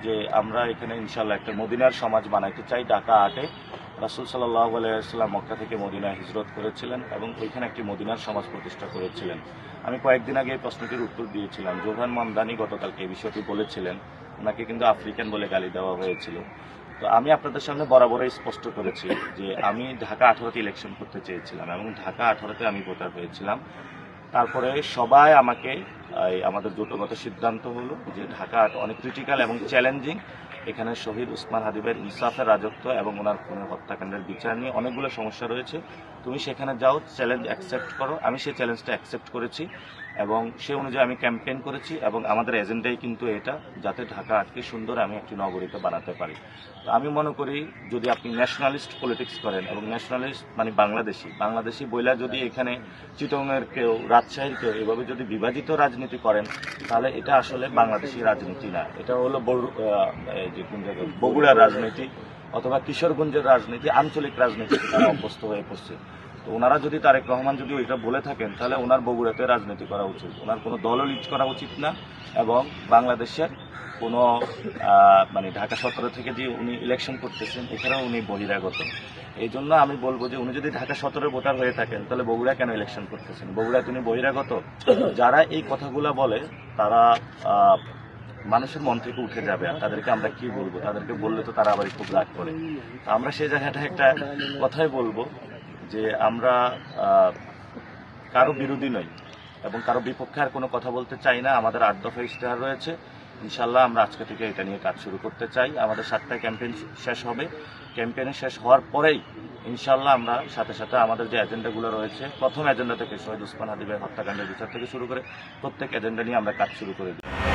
যে আমরা এখানে ইনশাল্লাহ একটা মদিনার সমাজ বানাইতে চাই। ঢাকা 8-এ রাসূল সাল্লাল্লাহু আলাইহি ওয়াসাল্লাম মক্কা থেকে মদিনায় হিজরত করেছিলেন এবং ওইখানে একটি মদিনার সমাজ প্রতিষ্ঠা করেছিলেন। আমি কয়েকদিন আগে এই প্রশ্নটির উত্তর দিয়েছিলাম। জোহান মামদানি গতকালকে এই বিষয়টি বলেছিলেন, ওনাকে কিন্তু আফ্রিকান বলে গালি দেওয়া হয়েছিল। তো আমি আপনাদের সামনে বরাবরই স্পষ্ট করেছি যে আমি ঢাকা 18-তে ইলেকশন করতে চেয়েছিলাম এবং ঢাকা 18-তে আমি ভোটার হয়েছিলাম। তারপরে সবাই আমাকে আমাদের জোটগত সিদ্ধান্ত হলো যে ঢাকা অনেক ক্রিটিক্যাল এবং চ্যালেঞ্জিং। এখানে শহীদ উসমান হাদিবের ইনসাফের রাজত্ব এবং ওনার খুনের হত্যাকাণ্ডের বিচার নিয়ে অনেকগুলো সমস্যা রয়েছে। তুমি সেখানে যাও, চ্যালেঞ্জ অ্যাকসেপ্ট করো। আমি সেই চ্যালেঞ্জটা অ্যাকসেপ্ট করেছি এবং সে অনুযায়ী আমি ক্যাম্পেইন করেছি এবং আমাদের এজেন্ডাই কিন্তু এটা, যাতে ঢাকা 8কে সুন্দর আমি একটি নগরীতে বানাতে পারি। তো আমি মনে করি যদি আপনি ন্যাশনালিস্ট পলিটিক্স করেন এবং ন্যাশনালিস্ট মানে বাংলাদেশি বইলা যদি এখানে চিটংয়ের কেউ, রাজশাহীর কেউ এভাবে যদি বিভাজিত রাজনীতি করেন, তাহলে এটা আসলে বাংলাদেশি রাজনীতি না, এটা হলো বগুড়ার রাজনীতি অথবা কিশোরগঞ্জের রাজনীতি, আঞ্চলিক রাজনীতি অভ্যস্ত হয়ে পড়ছে। তো ওনারা যদি তারেক রহমান যদি ওইটা বলে থাকেন, তাহলে ওনার বগুড়াতে রাজনীতি করা উচিত, ওনার কোনো দলও লিড করা উচিত না। এবং বাংলাদেশের কোনো মানে ঢাকা 17 থেকে যে উনি ইলেকশন করতেছেন, এখানেও উনি বহিরাগত। এই জন্য আমি বলবো যে উনি যদি ঢাকা 17 ভোটার হয়ে থাকেন, তাহলে বগুড়া কেন ইলেকশন করতেছেন? বগুড়ায় তিনি বহিরাগত। যারা এই কথাগুলো বলে তারা মানুষের মন থেকে উঠে যাবে, আর তাদেরকে আমরা কি বলবো? তাদেরকে বললে তো তারা আবার খুব রাগ করে। আমরা সেই জায়গাটা একটা কথাই বলবো যে আমরা কারো বিরোধী নই এবং কারো বিপক্ষে আর কোনো কথা বলতে চাই না। আমাদের 8 দফা ইশতেহার রয়েছে, ইনশাল্লাহ আমরা আজকে থেকে এটা নিয়ে কাজ শুরু করতে চাই। আমাদের 7টায় ক্যাম্পেইন শেষ হবে। ক্যাম্পেইনে শেষ হওয়ার পরেই ইনশাল্লাহ আমরা সাথে সাথে আমাদের যে এজেন্ডাগুলো রয়েছে, প্রথম এজেন্ডা থেকে শহীদ উসমান হাদিবের হত্যাকাণ্ডের বিচার থেকে শুরু করে প্রত্যেক এজেন্ডা নিয়ে আমরা কাজ শুরু করে দিই।